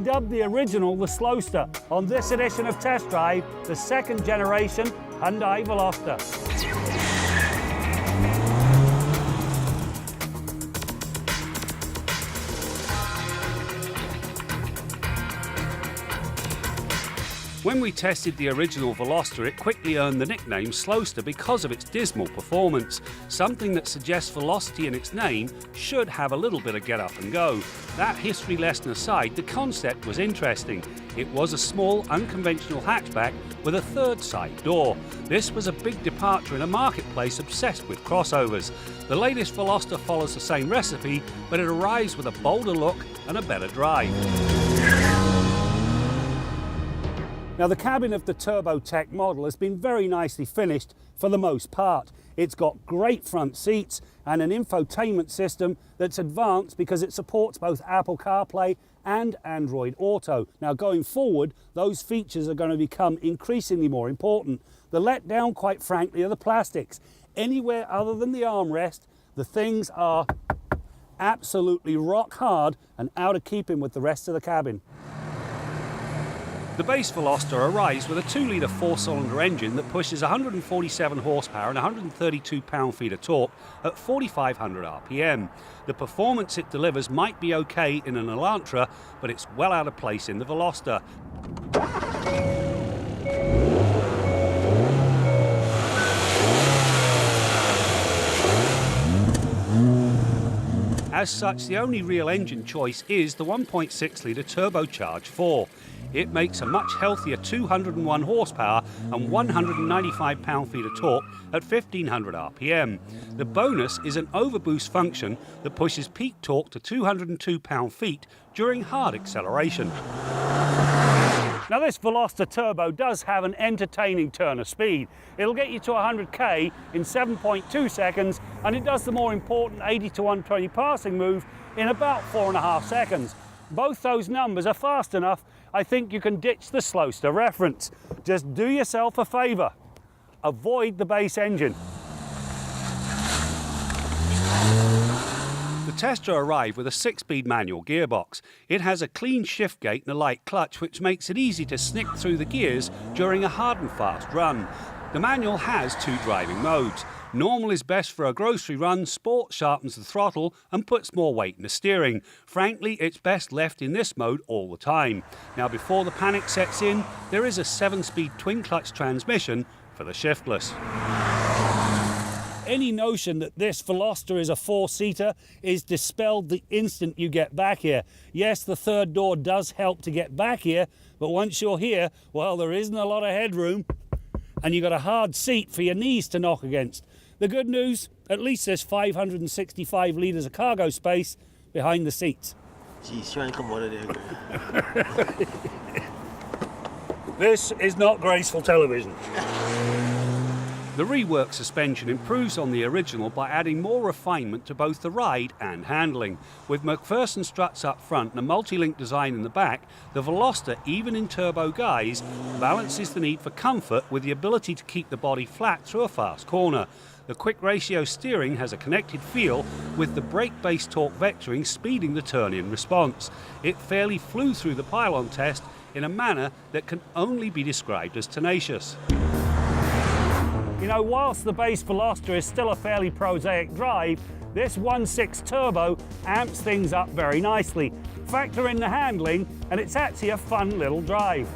dubbed the original the Slowster. On this edition of Test Drive, the second generation Hyundai Veloster. When we tested the original Veloster, it quickly earned the nickname Slowster because of its dismal performance. Something that suggests velocity in its name should have a little bit of get up and go. That history lesson aside, the concept was interesting. It was a small, unconventional hatchback with a third side door. This was a big departure in a marketplace obsessed with crossovers. The latest Veloster follows the same recipe, but it arrives with a bolder look and a better drive. Now, the cabin of the Turbo Tech model has been very nicely finished for the most part. It's got great front seats and an infotainment system that's advanced because it supports both Apple CarPlay and Android Auto. Now, going forward, those features are going to become increasingly more important. The letdown, quite frankly, are the plastics. Anywhere other than the armrest, the things are absolutely rock hard and out of keeping with the rest of the cabin. The base Veloster arrives with a 2-litre 4-cylinder engine that pushes 147 horsepower and 132 pound-feet of torque at 4,500 RPM. The performance it delivers might be okay in an Elantra, but it's well out of place in the Veloster. As such, the only real engine choice is the 1.6-litre turbocharged 4. It makes a much healthier 201 horsepower and 195 pound-feet of torque at 1,500 RPM. The bonus is an overboost function that pushes peak torque to 202 pound-feet during hard acceleration. Now, this Veloster Turbo does have an entertaining turn of speed. It'll get you to 100k in 7.2 seconds, and it does the more important 80 to 120 passing move in about 4.5 seconds. Both those numbers are fast enough. I think you can ditch the Slowster reference. Just do yourself a favour. Avoid the base engine. The Tester arrived with a 6-speed manual gearbox. It has a clean shift gate and a light clutch, which makes it easy to snick through the gears during a hard and fast run. The manual has 2 driving modes. Normal is best for a grocery run, Sport sharpens the throttle and puts more weight in the steering. Frankly, it's best left in this mode all the time. Now, before the panic sets in, there is a 7-speed twin-clutch transmission for the shiftless. Any notion that this Veloster is a 4-seater is dispelled the instant you get back here. Yes, the third door does help to get back here, but once you're here, well, there isn't a lot of headroom, and you've got a hard seat for your knees to knock against. The good news, at least there's 565 litres of cargo space behind the seats. This is not graceful television. The reworked suspension improves on the original by adding more refinement to both the ride and handling. With McPherson struts up front and a multi-link design in the back, the Veloster, even in turbo guise, balances the need for comfort with the ability to keep the body flat through a fast corner. The quick ratio steering has a connected feel, with the brake-based torque vectoring speeding the turn-in response. It fairly flew through the pylon test in a manner that can only be described as tenacious. You know, whilst the base Veloster is still a fairly prosaic drive, this 1.6 turbo amps things up very nicely. Factor in the handling, and it's actually a fun little drive.